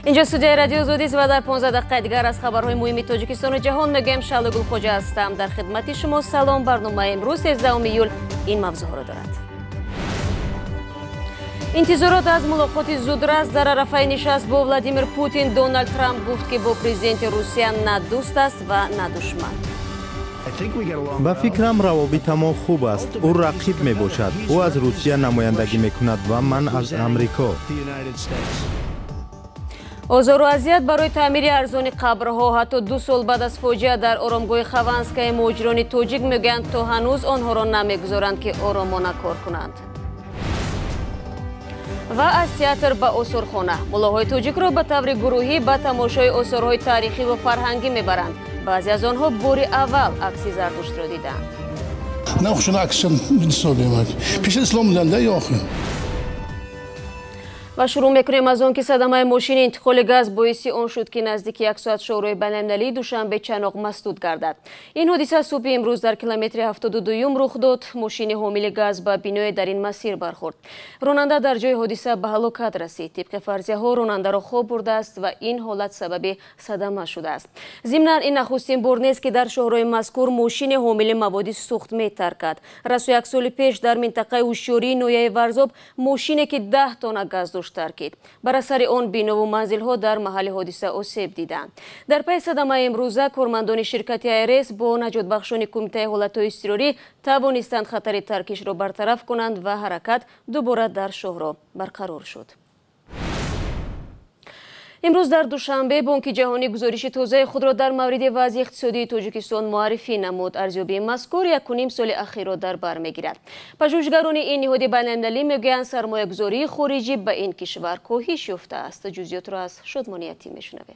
اینجا استودیوی رادیو زودیست و در 15 دقیقه دیگر از خبرهای مهم تاجیکستان و جهان میگم. شعله گلخوجه هستم در خدمت شما. سلام. برنامه امروز 13 ایول این موضوع را دارد. انتظارات از ملاقات زودرس در عرفه نشست با ولادیمیر پوتین. دونالد ترامپ گفت که با پرزیدنت روسیه نه دوست است و نه دشمن. با فکرم روابط ما خوب است. او رقیب می باشد. او از روسیه نمایندگی می کند و من از امریکا. آزار و اذیت برای تعمیر ارزان قبرها حتی 2 سال بعد از فاجعه در آرامگاه خوانسکای مهاجران تاجیک میگویند تا هنوز آنها را نمیگذارند که آرامانه کار کنند. و از تئاتر به آثارخانه ملاهای تاجیک را به طور گروهی به تماشای آثارهای تاریخی و فرهنگی میبرند. بعضی از آنها بار اول عکس زردشت را دیدند. نه خشون عکسشون حسابی پیش اسلام بودند یا آخر. و شروع میکنیم از آن که صدمه ماشین انتقال گاز باعث آن شد که نزدیک 100 شورای بین‌المللی دوشنبه چناق مسدود گردد. این حادثه صبح امروز در کیلومتر 72 رخ داد. ماشین حامل گاز به بینای در این مسیر برخورد. راننده در جای حادثه به هلاکت رسید. طبق فرضیه ها راننده را خواب برده است و این حالت سبب صدمه شده است. ضمن این نخستین بار نیست که در شهرهای مذکور ماشین حامل مواد سوخت می‌ترکد. رسو یک سال پیش در منطقه هوشیاری نویه ورزاب ماشینی که 10 تن گاز ترکید. بر اثر آن بنا و منزل ها در محل حادثه آسیب دیدند. در پی صدمه امروزه کارمندان شرکت ایرس با نجات بخشان کمیته حالتهای اضطراری توانستند خطر ترکش را برطرف کنند و حرکت دوباره در شهرها برقرار شد. امروز در دوشنبه بانک جهانی گزارش تازه خود را در مورد وضع اقتصادی تاجیکستان معرفی نمود. ارزیابی مذکور 1.5 سال اخیر را در بر میگیرد. پژوهشگران این نهاد بین‌المللی میگویند سرمایه‌گذاری خارجی به این کشور کاهش یافته است. جزئیات را از شادمانی یتیم میشنویم.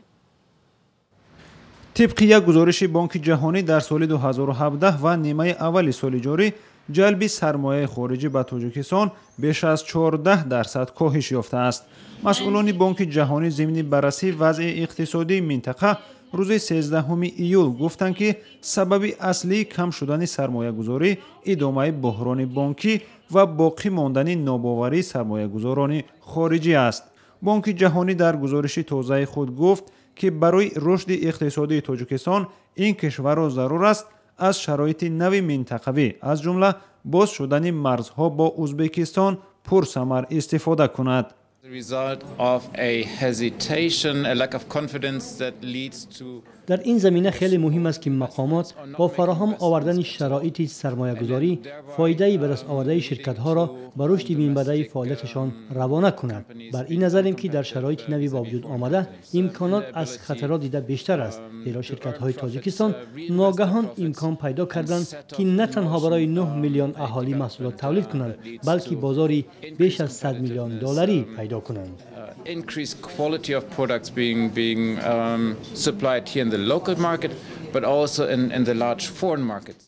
طبق یک گزارش بانک جهانی در سال 2017 و نیمه اول سال جاری جلب سرمایه خارجی به تاجیکستان بیش از 14% کاهش یافته است. مسئولان بانک جهانی ضمن بررسی وضع اقتصادی منطقه روز 13 ایول گفتند که سبب اصلی کم شدن سرمایه گذاری ادامه بحران بانکی و باقی ماندن ناباوری سرمایه گذاران خارجی است. بانک جهانی در گزارش تازه خود گفت که برای رشد اقتصادی تاجیکستان این کشور را ضرور است از شرایط نو منطقوی از جمله باز شدن مرزها با ازبکستان پرثمر استفاده کند. در این زمینه خیلی مهم است که مقامات با فراهم آوردن شرایط سرمایه‌گذاری فایده به دست آورده شرکت‌ها را به رشد منبع فعالیتشان روانه کنند. بر این نظریم که در شرایط نوی با وجود آمده امکانات از خطرات دیده بیشتر است. زیرا شرکت‌های تاجیکستان ناگهان امکان پیدا کردند که نه تنها برای 9 میلیون اهالی محصولات تولید کنند بلکه بازاری بیش از 100 میلیون دلاری پیدا کنند. Increased quality of products being supplied here in the local market, but also in the large foreign markets.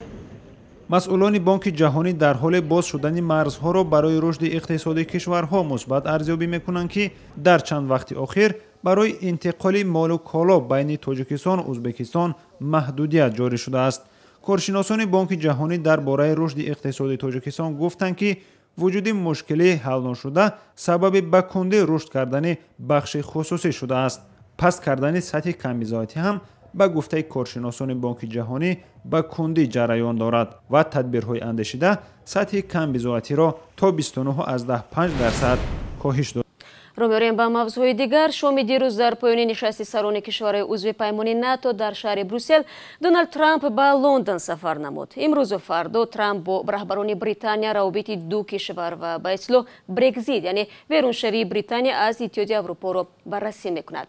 مسئولان بانک جهانی در حال باز شدن مرزها را برای رشد اقتصادی کشورها مثبت ارزیابی می‌کنند که در چند وقت اخیر برای انتقال مال و کالا بین تاجیکستان و ازبکستان محدودیت جاری شده است. کارشناسان بانک جهانی درباره رشد اقتصادی تاجیکستان گفتند که وجود مشکلی حل نشده سبب به کندی رشد کردن بخش خصوصی شده است. پست کردن سطح کمبزاعتی هم به گفته کارشناسان بانک جهانی به کندی جریان دارد و تدبیرهای اندیشیده سطح کمبزاعتی را تا 29.5% کاهش داد. رو می‌ریم به موضوع دیگر. شام دیروز در پایان نشست سران کشورهای عضو پیمان ناتو در شهر بروسل دونالد ترامپ به لندن سفر نمود. امروز و فردا ترامپ با رهبران بریتانیا روابط دو کشور و به اصطلاح برگزیت یعنی بیرونشوی بریتانیا از اتحادیه اروپا را بررسی می‌کند.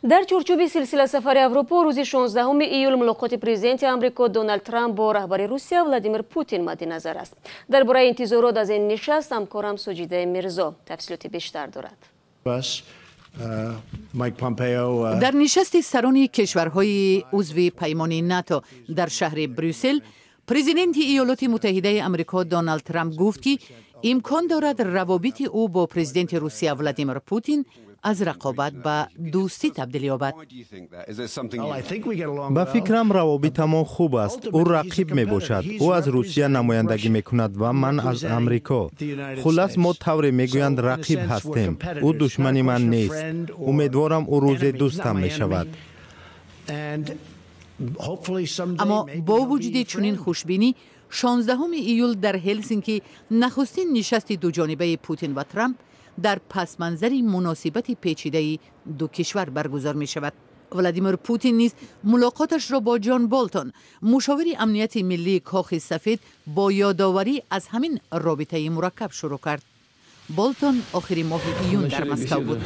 در چارچوب سلسله سفر اروپا روز 16 ایول ملاقات پرزیدنت آمریکا دونالد ترامپ با رهبر روسیه ولادیمیر پوتین مد نظر است. درباره انتظارات از این نشست همکارم سجیده میرزا تفصیلات بیشتر دارد. در نشست سران کشورهای عضو پیمان ناتو در شهر بروسل پرزیدنت ایالات متحده آمریکا دونالد ترامپ گفت که امکان دارد روابط او با پرزیدنت روسیه ولادیمیر پوتین از رقابت به دوستی تبدیل یابد. به فکرم روابط ما خوب است. او رقیب می باشد. او از روسیه نمایندگی می کند و من از امریکا. خلاص ما طوری می گویند رقیب هستیم. او دشمن من نیست. امیدوارم او روز دوستم می شود. اما با وجود چنین خوشبینی 16 ایول در هلسینکی نخستین نشست دوجانبه پوتین و ترامپ در پس منظری مناسبت پیچیده دو کشور برگزار می شود. ولادیمیر پوتین نیز ملاقاتش را با جان بولتون مشاور امنیت ملی کاخ سفید با یادآوری از همین رابطه مرکب شروع کرد. بولتون آخری ماه ایون در مسکو بود.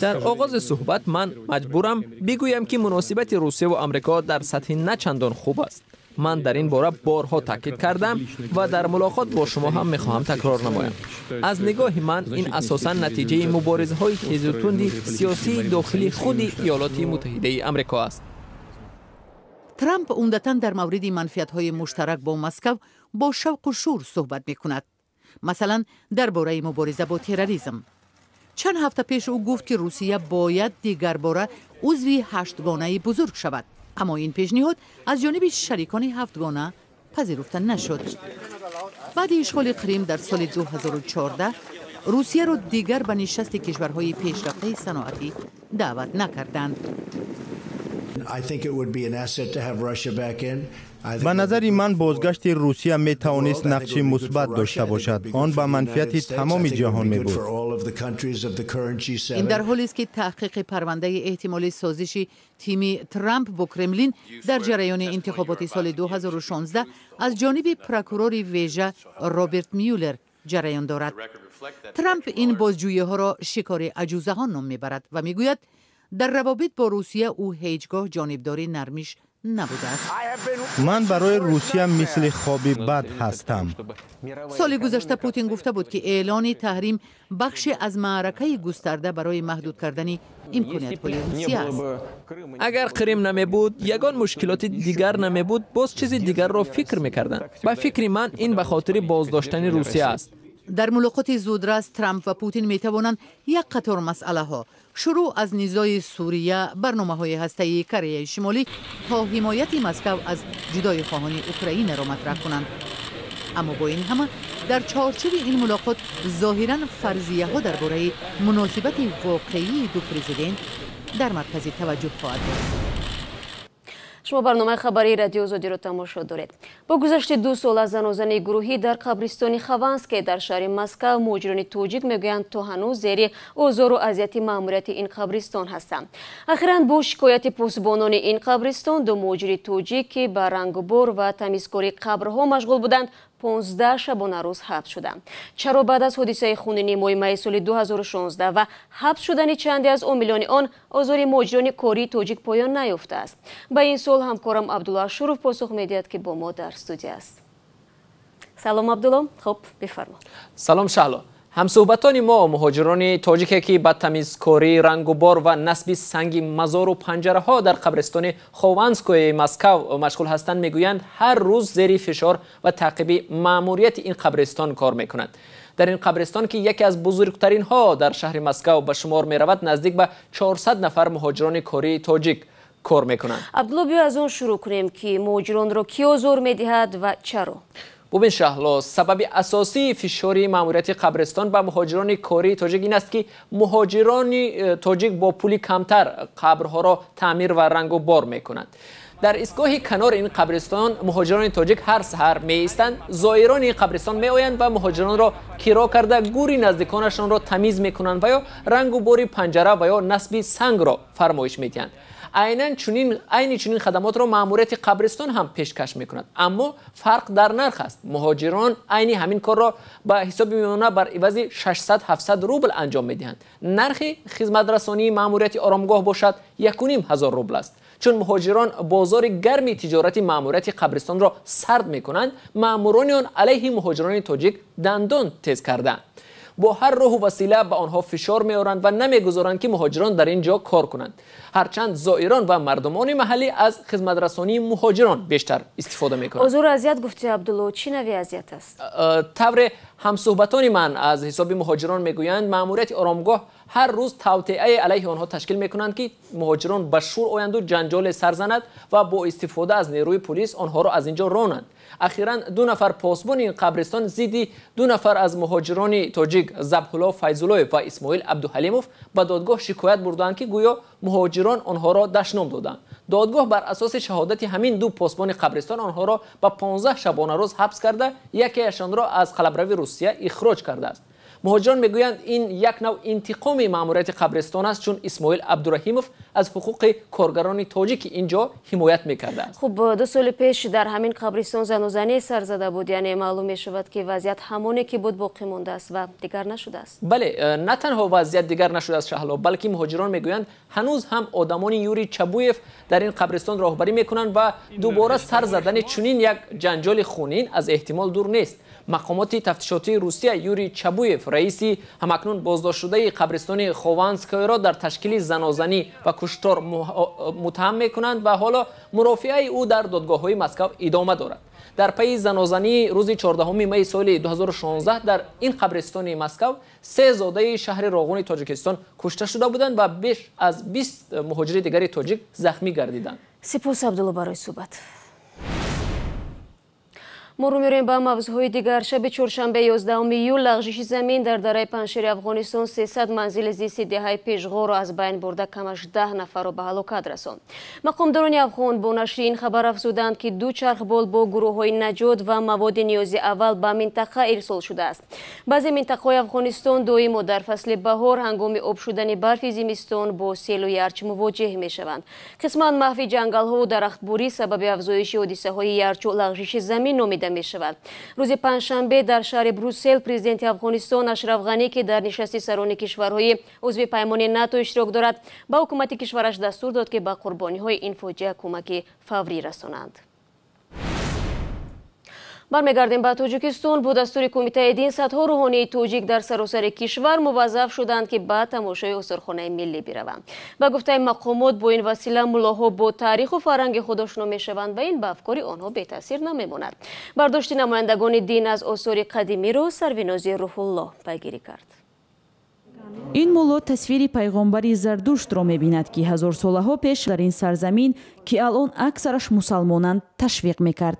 در آغاز صحبت من مجبورم بگویم که مناسبت روسیه و آمریکا در سطح نه چندان خوب است. من در این باره بارها تاکید کردم و در ملاقات با شما هم میخواهم تکرار نمایم. از نگاه من این اساساً نتیجه مبارزه‌های تیز و تند سیاسی داخلی خود ایالات متحده آمریکا است. ترامپ عمدتاً در مورد منفعت‌های مشترک با مسکو با شوق و شور صحبت می‌کند. مثلا درباره مبارزه با تروریسم. چند هفته پیش او گفت که روسیه باید دیگر باره عضو هشتگانه بزرگ شود. اما این پیشنهاد از جانب شریکان هفتگانه پذیرفته نشد. بعد اشغال کریم در سال 2014 روسیه را دیگر به نشست کشورهای پیشرفته صنعتی دعوت نکردند. به نظر من بازگشت روسیه می توانست نقش مثبت داشته باشد. آن به منفعت تمام جهان می بود. این در حالی است که تحقیق پرونده احتمال سازش تیم ترامپ با کرملین در جریان انتخابات سال 2016 از جانب پروکورور ویژه رابرت میولر جریان دارد. ترامپ این بازجویی ها را شکار عجوزه‌ها نام میبرد و میگوید در روابط با روسیه او هیچگاه جانبداری نرمیش نبوده است. من برای روسیه مثل خوابی بد هستم. سال گذشته پوتین گفته بود که اعلان تحریم بخش از معرکه گسترده برای محدود کردن امکانیت‌های روسیه است. اگر کریم نمی بود، یگان مشکلات دیگر نمی بود، باز چیز دیگر را فکر می‌کردند. با فکر من این به خاطر بازداشتن روسیه است. در ملاقات زودرس ترامپ و پوتین می توانند یک قطار مسئله ها شروع از نزاع سوریه، برنامه‌های هسته‌ای کره شمالی تا حمایت مسکو از جدای خواهان اوکراین را مطرح کنند. اما با این همه در چارچوب این ملاقات ظاهراً فرضیه ها درباره مناسبت واقعی دو پرزیدنت در مرکز توجه خواهد بود. شما برنامه خبری رادیو آزادی را تماشا دارید. با گذشت 2 سال از زنازنه گروهی در قبرستان خوانسک در شهر مسکو، مهاجران توجیک میگویند تا هنوز زیر اوزار و اذیت ماموریت این قبرستان هستند. اخیراً با شکایت پاسبانان این قبرستان، 2 مهاجر توجیک که به رنگ‌وبار و تمیزکاری قبرها مشغول بودند 15 شبانه روز حبس شدند. چرا بعد از حادثه خونین ماه می سال 2016 و حبس شدن چندی از عاملان آن آزار مهاجران کاری توجیک پایان نیافته است؟ به این سوال همکارم عبدالله شروف پاسخ میدهد که با ما در استودیو است. سلام عبدالله، خب بفرمایید. سلام شهلا. همصحبتان ما مهاجران تاجیک که با تمیزکاری، رنگ و بار و نصب سنگ مزار و پنجره ها در قبرستان خوانسکوی مسکو مشغول هستند میگویند هر روز زیر فشار و تعقیب ماموریت این قبرستان کار میکنند. در این قبرستان که یکی از بزرگترین ها در شهر مسکو به شمار می رود، نزدیک به 400 نفر مهاجران کاری تاجیک کار میکنند. عبدالله بیا از اون شروع کنیم که مهاجران را کی آزار میدهد و چرا؟ ببین شهلا، سبب اساسی فشاری ماموریت قبرستان به مهاجران کاری تاجیک این است که مهاجران تاجیک با پول کمتر قبرها را تعمیر و رنگ و بار میکنند. در ایستگاه کنار این قبرستان مهاجران تاجیک هر سحر می ایستند، زائران این قبرستان می آیند و مهاجران را کرا کرده گوری نزدیکانشان را تمیز میکنند و یا رنگ و بار پنجره و یا نصب سنگ را فرمایش میدهند. عین چنین خدمات را ماموریت قبرستان هم پیشکش میکند، اما فرق در نرخ است. مهاجران عین همین کار را به حساب میمانه بر عوض 600-700 روبل انجام میدهند. نرخ خدمت رسانی ماموریت آرامگاه باشد 1,500 روبل است. چون مهاجران بازار گرم تجارت ماموریت قبرستان را سرد میکنند، ماموران آن علیه مهاجران تاجیک دندان تیز کردند. با هر راه و وسیله به آنها فشار میآورند و نمیگذارند که مهاجران در اینجا کار کنند. هرچند زائران و مردمان محلی از خدمترسانی مهاجران بیشتر استفاده میکنند. حضور اذیت گفته عبدالله، چی نوع اذیت است؟ طور همصحبتان من از حساب مهاجران میگویند ماموریت آرامگاه هر روز توطئه علیه آنها تشکیل میکنند که مهاجران به شور آیند و جنجال سر زند و با استفاده از نیروی پلیس آنها را از اینجا رانند. اخیراً 2 نفر پاسبان این قبرستان ضد 2 نفر از مهاجران تاجیک ذبح‌الله فیض‌الله و اسماعیل عبدالحلیموف به دادگاه شکایت بردند که گویا مهاجران آنها را دشنام دادند. دادگاه بر اساس شهادت همین 2 پاسبان قبرستان آنها را به 15 شبانه روز حبس کرده، یکیشان را از قلمرو روسیه اخراج کرده است. مهاجران میگویند این یک نوع انتقام ماموریت قبرستان است، چون اسماعیل عبدالرحیموف از حقوق کارگران تاجیک اینجا حمایت میکرده است. خب 2 سال پیش در همین قبرستان زن و زنی سر زده بود، یعنی معلوم می شود که وضعیت همانی که بود باقی مانده است و دیگر نشده است. بله، نه تنها وضعیت دیگر نشده است شهلا، بلکه مهاجران میگویند هنوز هم آدمان یوری چبویف در این قبرستان راهبری میکنند و دوباره سر زدن چنین یک جنجال خونین از احتمال دور نیست. مقامات تفتیشاتی روسیه یوری چبویف رئیس همکنون بازداشت شده قبرستان خوانسکای را در تشکیل زنازنی و کشتار متهم میکنند و حالا مرافعه او در دادگاه‌های مسکو ادامه دارد. در پی زنازنی روز 14 می سال 2016 در این قبرستان مسکو 3 زاده شهر راغون تاجیکستان کشته شده بودند و بیش از 20 مهاجر دیگر تاجیک زخمی گردیدند. سپاس عبدالله برای صحبت. ما رو میریم به موضوعهای دیگر. شب چهارشنبه 11 ایول لغزش زمین در دره پنجشیر افغانستان 300 منزل زیست دهه پیش غور را از بین برده، کمش 10 نفر را به هلاکت رساند. مقامداران افغان با نشر این خبر افزودند که 2 چرخبال با گروه‌های نجات و مواد نیازی اول به منطقه ارسال شده است. بعضی مناطق‌های افغانستان دائم در فصل بهار هنگام آب شدن برف زمستان با سیل و یارچ مواجه می‌شوند. قسماً محو جنگل‌ها و درختبوری سبب افزایش حادثه‌های یارچ و لغزش زمین نامیده می شود. روز پنجشنبه در شهر بروسل پرزیدنت افغانستان اشرف غنی که در نشست سران کشورهای عضو پیمان ناتو اشتراک دارد به حکومت کشورش دستور داد که به قربانی‌های این فاجعه کمک فوری رسانند. برمیگردیم به تاجیکستان. با دستور کمیته دین صدها روحانی تاجیک در سراسر کشور موظف شدند که به تماشای استخوان‌های ملی بروند. به گفته مقامات با این وسیله ملاها با تاریخ و فرهنگ خود آشنا میشوند و این به افکار آنها بی تاثیر نمیماند. برداشت نمایندگان دین از آثار قدیمی را سرونازی روح الله پیگیری کرد. این مولا تصویری پیغمبری زردشت را می‌بیند که 1000 سالها پیش در این سرزمین که الان اکثرش مسلمانند تشویق می‌کرد.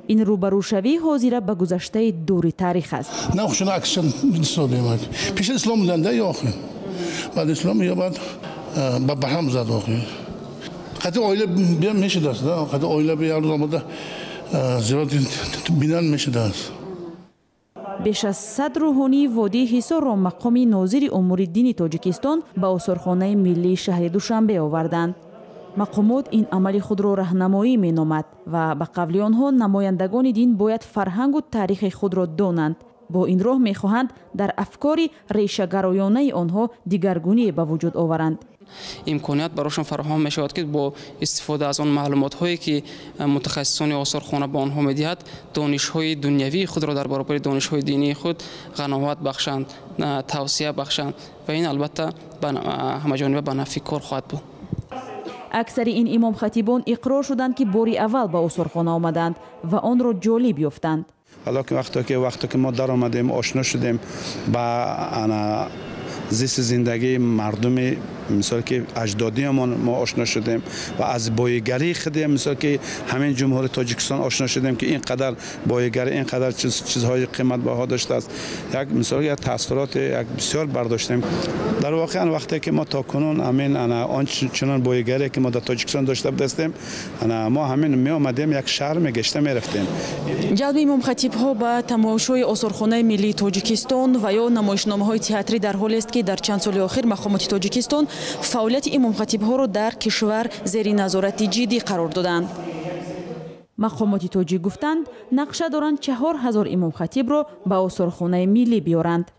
این روبروشوی حاضر به گذشته دوری تاریخ است. نه خشون اکشن ساده پیش اسلام بودنده یا آخه بعد اسلام یا بعد به هم زد آخه قطع آیله بیا میشه دست قطع آیله بیا آمده زیاد بینن میشه دست. بیش از 100 روحانی وادی حصار را مقام ناظر امور دینی تاجیکستان به آثارخانه ملی شهر دوشنبه آوردند. مقامات این عمل خود را راهنمایی می‌نامد و به قول آنها نمایندگان دین باید فرهنگ و تاریخ خود را دانند. با این راه می‌خواهند در افکار ریشه‌گرایانه آنها دیگرگونی به وجود آورند. امکانیت برایشان فراهم می شود که با استفاده از آن معلومات هایی که متخصصان آثارخانه به آنها می‌دهد دانش های دنیوی خود را در برابر دانش های دینی خود قناعت بخشند، توصیه بخشند و این البته همه جانبه به نفع کار خواهد بود. اکثر این امام خطیبان اقرار شدند که باری اول به آثارخانه آمدند و آن را جالب یافتند. حالا که وقتی که ما در آمدیم آشنا شدیم با زیست زندگی مردم مثال که اجدادیمان ما آشنا شدیم و از بایگری خودی مثال که همین جمهوری تاجیکستان آشنا شدیم که اینقدر بایگری اینقدر چیزهای قیمت بها داشته است. یک مثال یک تاثیرات یک بسیار برداشتیم. در واقع وقتی که ما تا کنون همین آن چنان بایگری که ما در تاجیکستان داشته بودیم ما همین می آمدیم یک شهر می گشته می رفتیم. جلب امام خطیب ها به تماشای آثارخانه ملی تاجیکستان و یا نمایشنامه های تئاتری در حالی است که در چند سال اخیر مقامات تاجیکستان فعالیت امام خطیب ها را در کشور زیر نظارت جدی قرار دادند. مقامات تاجیک گفتند نقشه دارند 4000 امام خطیب را به آثارخانه ملی بیارند.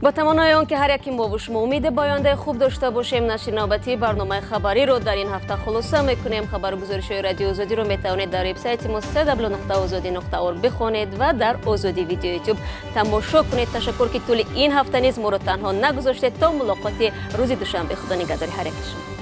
با تمنای آن که هر یکی ما و شما امید باینده خوب داشته باشیم. نشر نوبتی برنامه خبری رو در این هفته خلاصه میکنیم. خبرگزاری‌های رادیو آزادی رو میتوانید در وبسایت ما www.azadi.org بخوانید و در آزادی ویدیو یوتیوب تماشا کنید. تشکر که طول این هفته نیز ما رو تنها نگذاشتید. تا ملاقات روز دوشنبه، خدا نگهدار هر یک شما.